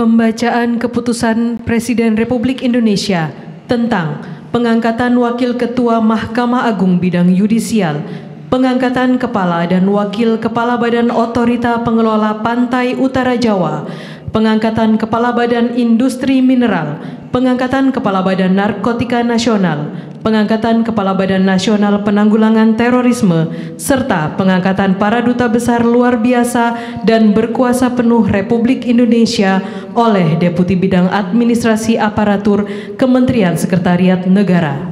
Pembacaan Keputusan Presiden Republik Indonesia tentang pengangkatan Wakil Ketua Mahkamah Agung Bidang Yudisial, pengangkatan Kepala dan Wakil Kepala Badan Otorita Pengelola Pantai Utara Jawa, pengangkatan Kepala Badan Industri Mineral, pengangkatan Kepala Badan Narkotika Nasional, pengangkatan Kepala Badan Nasional Penanggulangan Terorisme, serta pengangkatan para duta besar luar biasa dan berkuasa penuh Republik Indonesia oleh Deputi Bidang Administrasi Aparatur Kementerian Sekretariat Negara.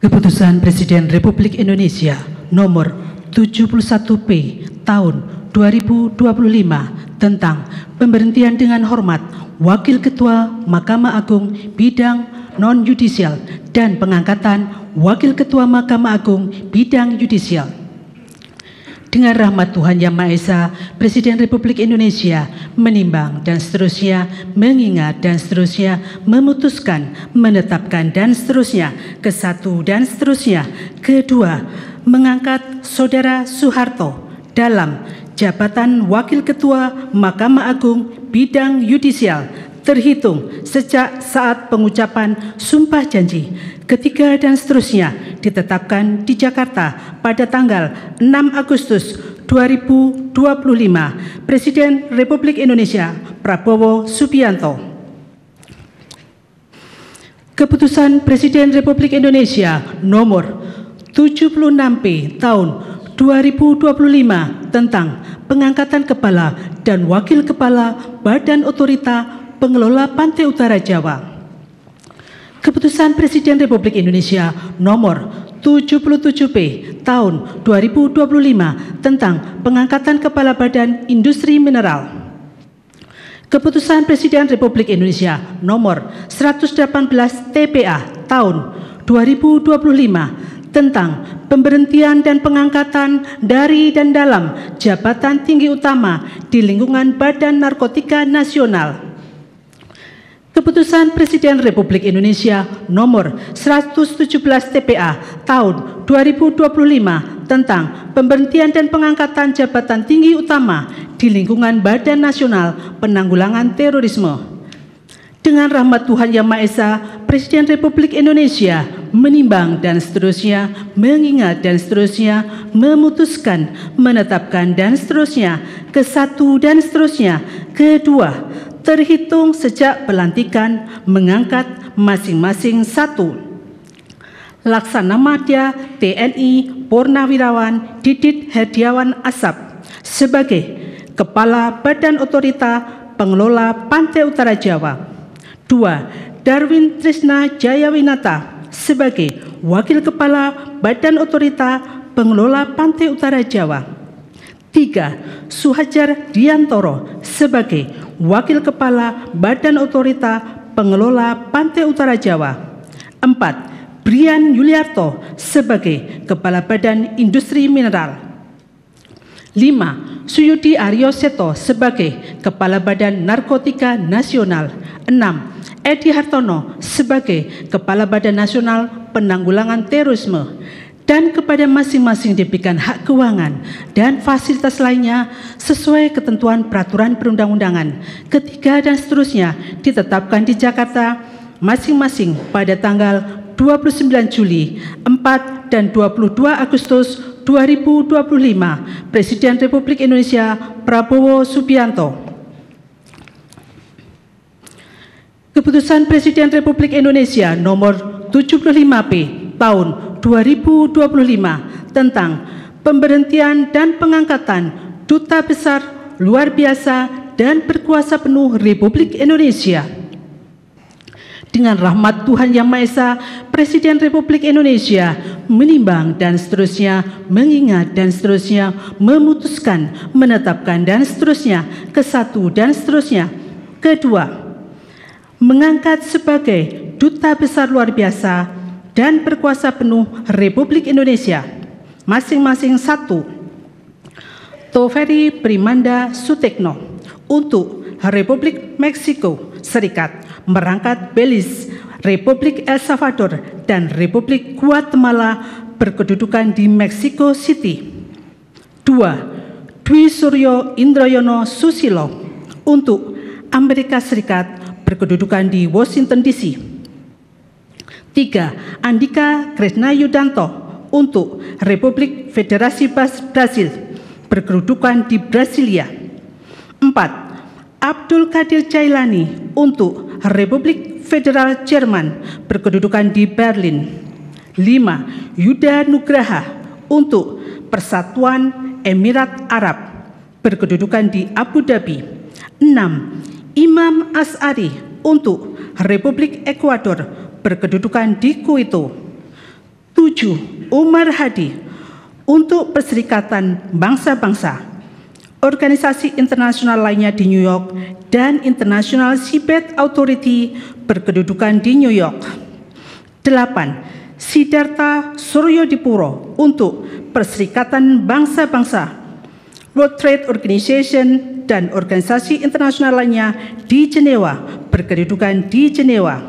Keputusan Presiden Republik Indonesia nomor 71P tahun 2025 tentang pemberhentian dengan hormat Wakil Ketua Mahkamah Agung Bidang Non-Yudisial dan pengangkatan Wakil Ketua Mahkamah Agung Bidang Yudisial. Dengan rahmat Tuhan Yang Maha Esa, Presiden Republik Indonesia menimbang dan seterusnya, mengingat dan seterusnya, memutuskan, menetapkan dan seterusnya, ke satu dan seterusnya, kedua, mengangkat Saudara Soeharto dalam jabatan Wakil Ketua Mahkamah Agung Bidang Yudisial terhitung sejak saat pengucapan sumpah janji, ketiga dan seterusnya ditetapkan di Jakarta pada tanggal 6 Agustus 2025. Presiden Republik Indonesia Prabowo Subianto. Keputusan Presiden Republik Indonesia nomor 76P tahun 2025 tentang pengangkatan Kepala dan Wakil Kepala Badan Otorita Pengelola Pantai Utara Jawa. Keputusan Presiden Republik Indonesia nomor 77P tahun 2025 tentang pengangkatan Kepala Badan Industri Mineral. Keputusan Presiden Republik Indonesia nomor 118 TPA tahun 2025 tentang pemberhentian dan pengangkatan dari dan dalam jabatan tinggi utama di lingkungan Badan Narkotika Nasional. Keputusan Presiden Republik Indonesia nomor 117 TPA tahun 2025 tentang pemberhentian dan pengangkatan jabatan tinggi utama di lingkungan Badan Nasional Penanggulangan Terorisme. Dengan rahmat Tuhan Yang Maha Esa, Presiden Republik Indonesia menimbang dan seterusnya, mengingat dan seterusnya, memutuskan, menetapkan dan seterusnya, ke satu dan seterusnya, kedua, terhitung sejak pelantikan mengangkat masing-masing satu. Laksana Madya TNI Purnawirawan Didit Herdiawan Asap sebagai Kepala Badan Otorita Pengelola Pantai Utara Jawa. 2. Darwin Trisna Jayawinata sebagai Wakil Kepala Badan Otorita Pengelola Pantai Utara Jawa. 3. Suhajar Diantoro sebagai Wakil Kepala Badan Otorita Pengelola Pantai Utara Jawa. 4. Brian Yuliarto sebagai Kepala Badan Industri Mineral. 5. Suyudi Aryo Seto sebagai Kepala Badan Narkotika Nasional. 6. Edi Hartono sebagai Kepala Badan Nasional Penanggulangan Terorisme, dan kepada masing-masing diberikan hak keuangan dan fasilitas lainnya sesuai ketentuan peraturan perundang-undangan. Ketiga dan seterusnya ditetapkan di Jakarta masing-masing pada tanggal 29 Juli, 4 dan 22 Agustus 2025. Presiden Republik Indonesia Prabowo Subianto. Keputusan Presiden Republik Indonesia nomor 75P tahun 2025 tentang pemberhentian dan pengangkatan Duta Besar Luar Biasa dan Berkuasa Penuh Republik Indonesia. Dengan rahmat Tuhan Yang Maha Esa, Presiden Republik Indonesia menimbang dan seterusnya, mengingat dan seterusnya, memutuskan, menetapkan dan seterusnya, ke satu dan seterusnya, kedua, mengangkat sebagai Duta Besar Luar Biasa dan Berkuasa Penuh Republik Indonesia masing-masing satu. Toveri Primanda Sutekno untuk Republik Meksiko Serikat merangkat Belize, Republik El Salvador dan Republik Guatemala berkedudukan di Mexico City. 2. Dwi Suryo Indroyono Susilo untuk Amerika Serikat berkedudukan di Washington DC. 3. Andika Krisnayudanto untuk Republik Federasi Brasil berkedudukan di Brasilia. 4. Abdul Qadir Jailani untuk Republik Federal Jerman berkedudukan di Berlin. 5. Yuda Nugraha untuk Persatuan Emirat Arab berkedudukan di Abu Dhabi. 6. Imam As'ari untuk Republik Ekuador berkedudukan di Quito. 7. Umar Hadi untuk Perserikatan Bangsa-Bangsa, organisasi internasional lainnya di New York, dan International Seabed Authority berkedudukan di New York. 8. Siddhartha Suryodipuro untuk Perserikatan Bangsa-Bangsa, World Trade Organization, dan organisasi internasional lainnya di Jenewa berkedudukan di Jenewa.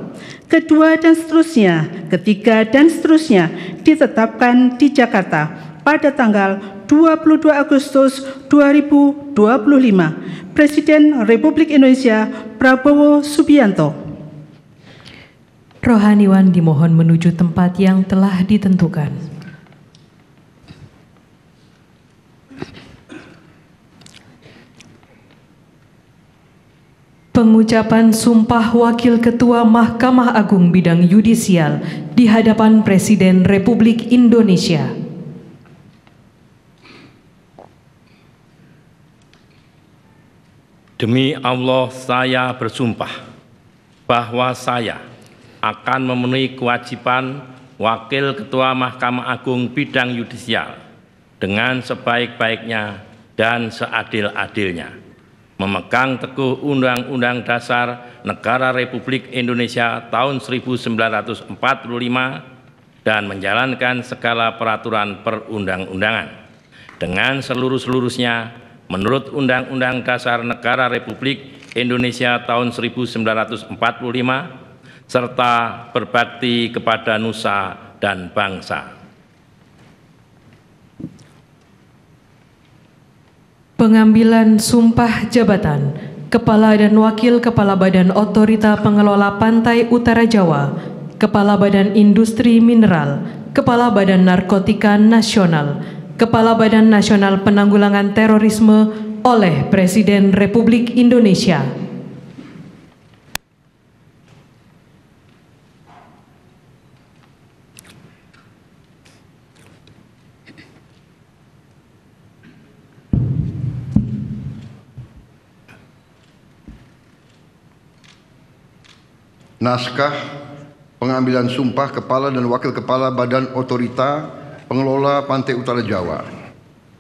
Kedua dan seterusnya, ketiga dan seterusnya ditetapkan di Jakarta pada tanggal 22 Agustus 2025. Presiden Republik Indonesia Prabowo Subianto. Rohaniwan dimohon menuju tempat yang telah ditentukan. Pengucapan Sumpah Wakil Ketua Mahkamah Agung Bidang Yudisial di hadapan Presiden Republik Indonesia. Demi Allah, saya bersumpah bahwa saya akan memenuhi kewajiban Wakil Ketua Mahkamah Agung Bidang Yudisial dengan sebaik-baiknya dan seadil-adilnya, memegang teguh Undang-Undang Dasar Negara Republik Indonesia tahun 1945 dan menjalankan segala peraturan perundang-undangan dengan seluruh-seluruhnya menurut Undang-Undang Dasar Negara Republik Indonesia tahun 1945 serta berbakti kepada nusa dan bangsa. Pengambilan sumpah jabatan Kepala dan Wakil Kepala Badan Otorita Pengelola Pantai Utara Jawa, Kepala Badan Industri Mineral, Kepala Badan Narkotika Nasional, Kepala Badan Nasional Penanggulangan Terorisme oleh Presiden Republik Indonesia. Naskah pengambilan sumpah Kepala dan Wakil Kepala Badan Otorita Pengelola Pantai Utara Jawa,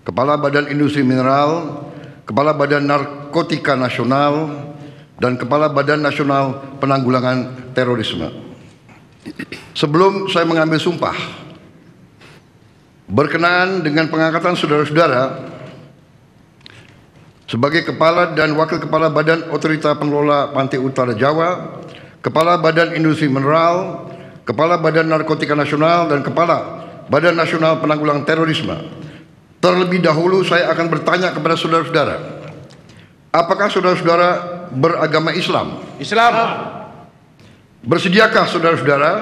Kepala Badan Industri Mineral, Kepala Badan Narkotika Nasional, dan Kepala Badan Nasional Penanggulangan Terorisme. Sebelum saya mengambil sumpah, berkenaan dengan pengangkatan saudara-saudara sebagai Kepala dan Wakil Kepala Badan Otorita Pengelola Pantai Utara Jawa, Kepala Badan Industri Mineral, Kepala Badan Narkotika Nasional, dan Kepala Badan Nasional Penanggulangan Terorisme. Terlebih dahulu saya akan bertanya kepada saudara-saudara, apakah saudara-saudara beragama Islam? Islam. Bersediakah saudara-saudara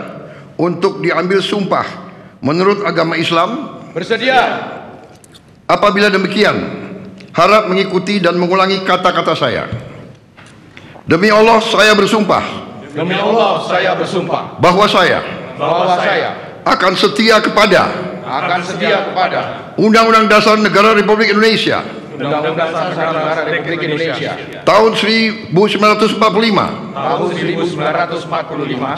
untuk diambil sumpah menurut agama Islam? Bersedia. Apabila demikian, harap mengikuti dan mengulangi kata-kata saya. Demi Allah, saya bersumpah. Demi Allah, saya bersumpah Bahwa saya akan setia kepada Undang-Undang Dasar Negara Republik Indonesia Undang-Undang Dasar Negara Republik Indonesia tahun 1945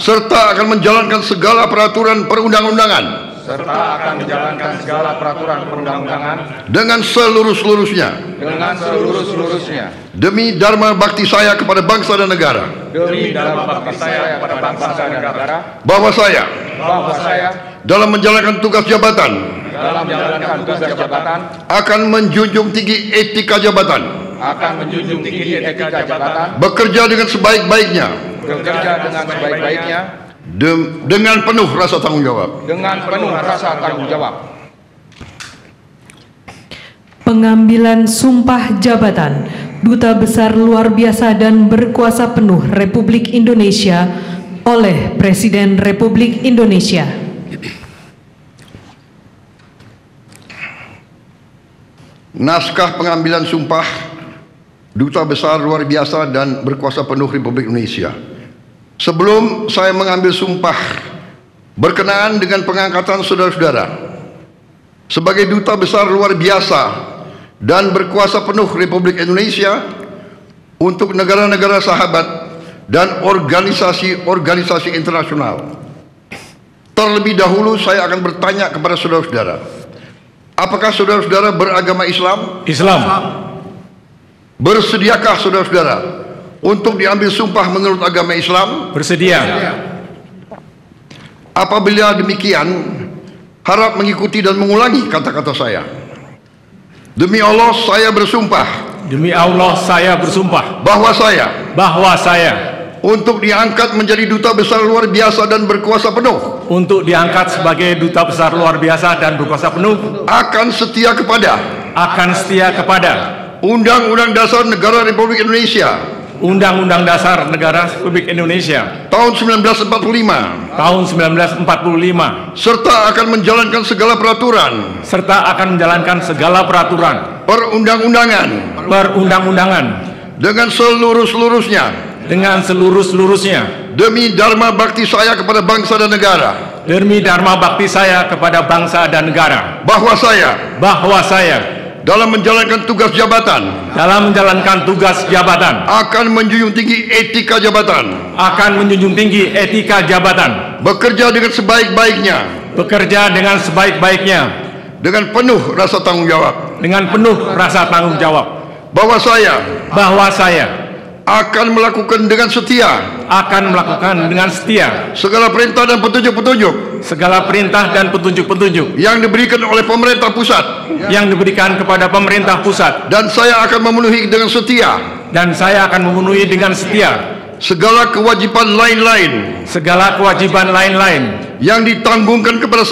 serta akan menjalankan segala peraturan perundang-undangan dengan seluruh-seluruhnya demi dharma bakti saya kepada bangsa dan negara. Bahwa saya dalam menjalankan tugas jabatan akan menjunjung tinggi etika jabatan, bekerja dengan sebaik-baiknya, dengan penuh rasa tanggung jawab. Pengambilan sumpah jabatan Duta Besar Luar Biasa dan Berkuasa Penuh Republik Indonesia oleh Presiden Republik Indonesia. Naskah pengambilan sumpah Duta Besar Luar Biasa dan Berkuasa Penuh Republik Indonesia. Sebelum saya mengambil sumpah berkenaan dengan pengangkatan saudara-saudara sebagai Duta Besar Luar Biasa dan Berkuasa Penuh Republik Indonesia untuk negara-negara sahabat dan organisasi-organisasi internasional. Terlebih dahulu saya akan bertanya kepada saudara-saudara, apakah saudara-saudara beragama Islam? Islam. Bersediakah saudara-saudara untuk diambil sumpah menurut agama Islam? Bersedia. Apabila demikian, harap mengikuti dan mengulangi kata-kata saya. Demi Allah saya bersumpah. Demi Allah saya bersumpah Bahwa saya untuk diangkat menjadi Duta Besar Luar Biasa dan Berkuasa Penuh, untuk diangkat sebagai Duta Besar Luar Biasa dan Berkuasa Penuh, akan setia kepada Undang-Undang Dasar Negara Republik Indonesia Undang-Undang Dasar Negara Republik Indonesia tahun 1945, serta akan menjalankan segala peraturan perundang-undangan dengan seluruh-seluruhnya demi dharma bakti saya kepada bangsa dan negara, bahwa saya dalam menjalankan tugas jabatan akan menjunjung tinggi etika jabatan, bekerja dengan sebaik-baiknya dengan penuh rasa tanggung jawab, bahwa saya akan melakukan dengan setia segala perintah dan petunjuk yang diberikan oleh pemerintah pusat, dan saya akan memenuhi dengan setia segala kewajiban lain-lain yang ditanggungkan kepada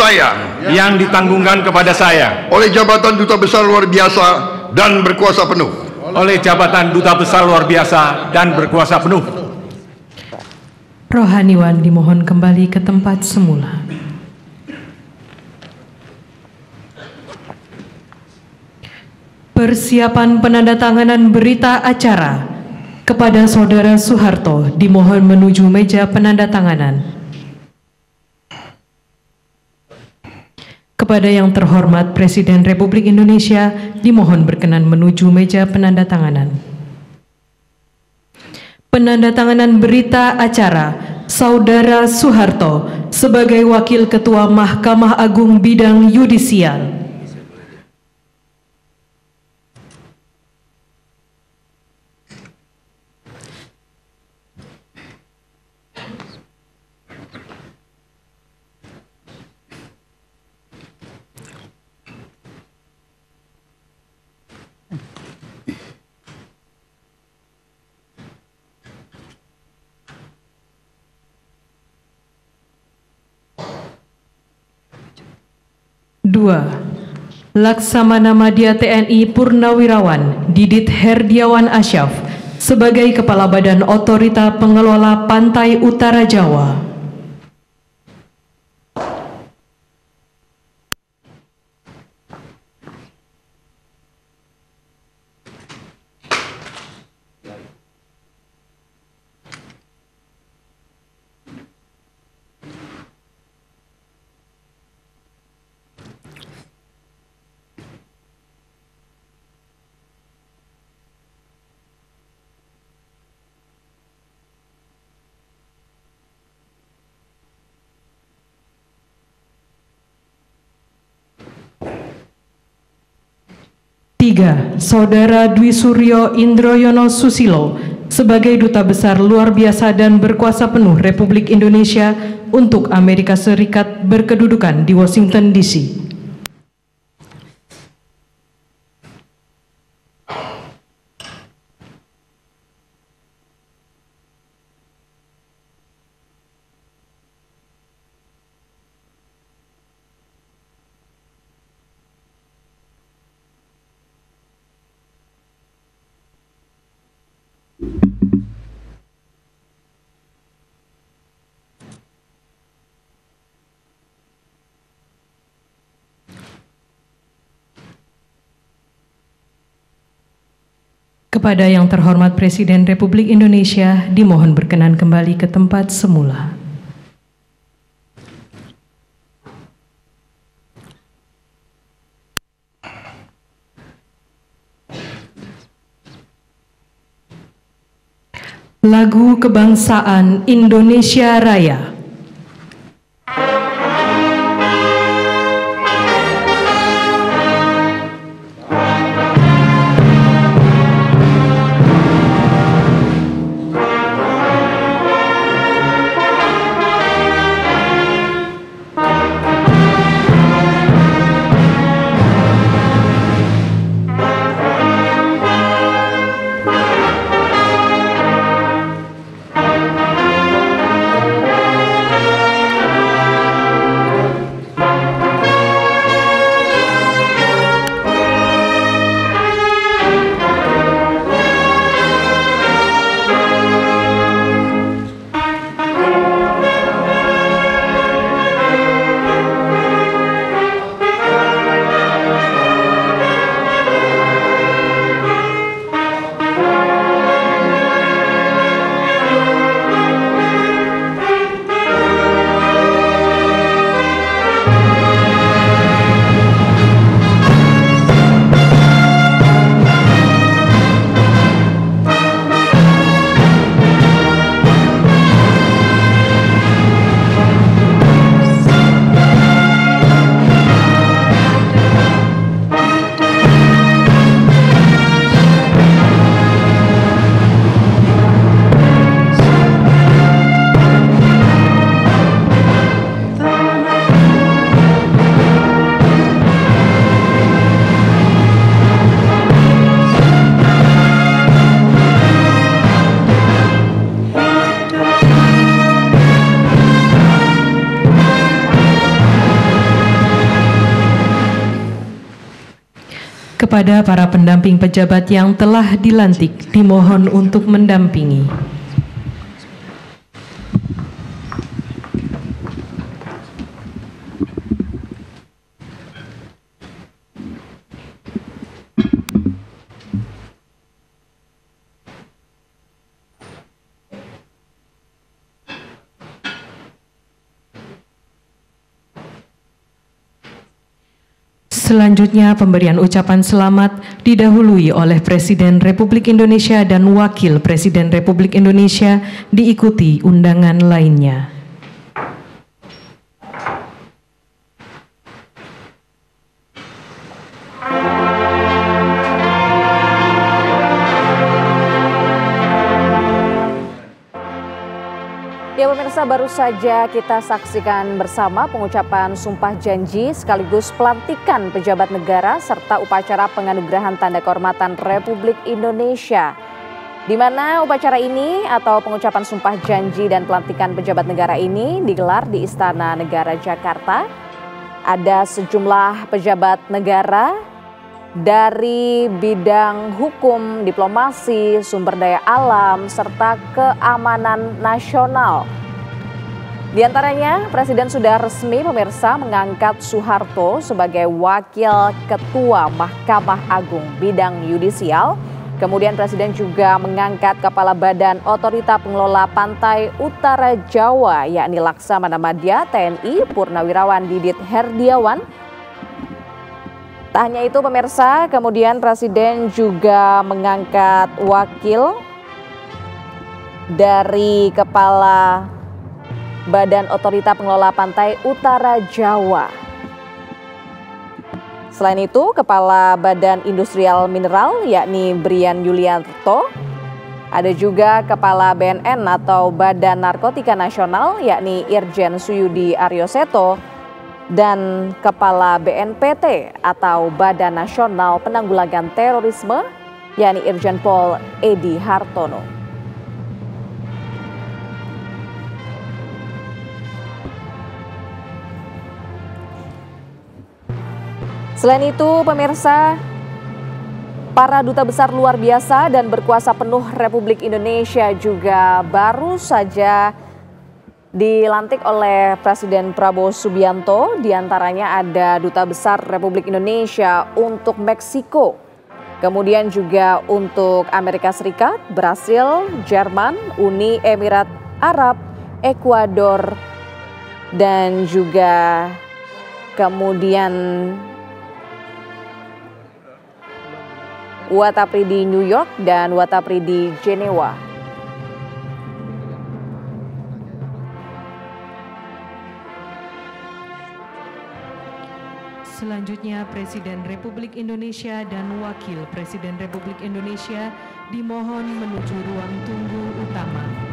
saya oleh jabatan Duta Besar Luar Biasa dan Berkuasa Penuh. Rohaniwan dimohon kembali ke tempat semula. Persiapan penandatanganan berita acara kepada Saudara Soeharto dimohon menuju meja penandatanganan. Kepada yang terhormat Presiden Republik Indonesia dimohon berkenan menuju meja penandatanganan. Penandatanganan berita acara Saudara Soeharto sebagai Wakil Ketua Mahkamah Agung Bidang Yudisial. Dua, Laksamana Madya TNI Purnawirawan Didit Herdiawan Asyaf sebagai Kepala Badan Otorita Pengelola Pantai Utara Jawa. Tiga, Saudara Dwi Suryo Indroyono Susilo sebagai Duta Besar Luar Biasa dan Berkuasa Penuh Republik Indonesia untuk Amerika Serikat berkedudukan di Washington DC. Kepada yang terhormat Presiden Republik Indonesia, dimohon berkenan kembali ke tempat semula. Lagu Kebangsaan Indonesia Raya. Kepada para pendamping pejabat yang telah dilantik, dimohon untuk mendampingi. Selanjutnya, pemberian ucapan selamat didahului oleh Presiden Republik Indonesia dan Wakil Presiden Republik Indonesia, diikuti undangan lainnya. Ya pemirsa, baru saja kita saksikan bersama pengucapan sumpah janji sekaligus pelantikan pejabat negara serta upacara penganugerahan tanda kehormatan Republik Indonesia. Di mana upacara ini atau pengucapan sumpah janji dan pelantikan pejabat negara ini digelar di Istana Negara Jakarta. Ada sejumlah pejabat negara dari bidang hukum, diplomasi, sumber daya alam, serta keamanan nasional. Di antaranya, Presiden sudah resmi pemirsa mengangkat Soeharto sebagai Wakil Ketua Mahkamah Agung Bidang Yudisial. Kemudian Presiden juga mengangkat Kepala Badan Otorita Pengelola Pantai Utara Jawa, yakni Laksamana Madya TNI Purnawirawan Didit Herdiawan. Tak hanya itu pemirsa, kemudian Presiden juga mengangkat wakil dari Kepala Badan Otorita Pengelola Pantai Utara Jawa. Selain itu, Kepala Badan Industrial Mineral yakni Brian Yulianto. Ada juga Kepala BNN atau Badan Narkotika Nasional yakni Irjen Suyudi Aryoseto. Dan Kepala BNPT atau Badan Nasional Penanggulangan Terorisme, yakni Irjen Pol Edi Hartono. Selain itu, pemirsa, para duta besar luar biasa dan berkuasa penuh Republik Indonesia juga baru saja dilantik oleh Presiden Prabowo Subianto. Di antaranya ada Duta Besar Republik Indonesia untuk Meksiko, Kemudian juga untuk Amerika Serikat, Brasil, Jerman, Uni Emirat Arab, Ekuador, dan juga kemudian Watapri di New York dan Watapri di Jenewa. Selanjutnya, Presiden Republik Indonesia dan Wakil Presiden Republik Indonesia dimohon menuju ruang tunggu utama.